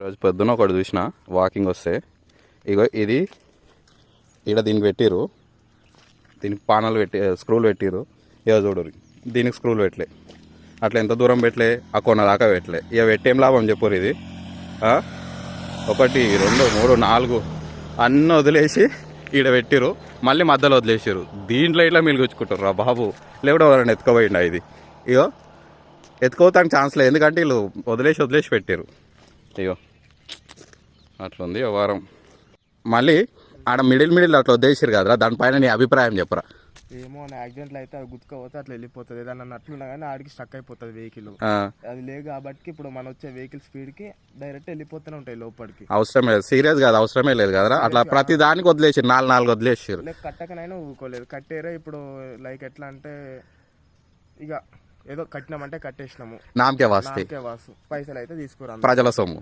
రోజు పొద్దున ఒకటి చూసిన వాకింగ్ వస్తే ఇగో ఇది ఇక్కడ దీనికి పెట్టిరు, దీనికి పానాలు పెట్టి స్క్రూలు పెట్టిరు. ఇక చూడరు దీనికి స్క్రూలు పెట్టలే, అట్లా ఎంత దూరం పెట్టలే, ఆ కొన దాకా పెట్టలే. ఇక పెట్టేం లాభం చెప్పురు. ఇది 1 2 3 4 అన్నీ వదిలేసి ఈడ పెట్టిరు, మళ్ళీ మధ్యలో వదిలేసారు. దీంట్లో ఇట్లా మిలుగుచ్చుకుంటారు రా బాబు, లేకపోతే ఎవరైనా ఎత్తుకోపోయిండా? ఇది ఇగో ఎత్తుకోవటానికి ఛాన్స్ లేదు, ఎందుకంటే వీళ్ళు వదిలేసి పెట్టారు. ఇగో అట్లుంది వ్యవహారం. మళ్ళీ ఆడ మిడిల్ అట్లా వదిలేసారు కదరా, దానిపైన నీ అభిప్రాయం చెప్పరా? ఏమో యాక్సిడెంట్లు అయితే అవి గుర్తుకోపోతే అట్లా వెళ్ళిపోతుంది, ఏదన్నా అట్లున్నా కానీ ఆడికి స్టక్ అయిపోతుంది వెహికల్. అది లేదు కాబట్టి ఇప్పుడు మనం వచ్చే వెహికల్ స్పీడ్ కి డైరెక్ట్ వెళ్ళిపోతూనే ఉంటాయి లోపలికి. అవసరమే సీరియస్ కాదు, అవసరమే లేదు కదరా. అట్లా ప్రతి దానికి వదిలేసారు, 4 వదిలేసారు. కట్టకనైనా ఊరుకోలేదు, కట్టేరా. ఇప్పుడు లైక్ ఎట్లా అంటే ఇక ఏదో కట్టినామంటే కట్టేసినాము, నామకే వాసు, పైసలు అయితే తీసుకురా, ప్రజల సొమ్ము.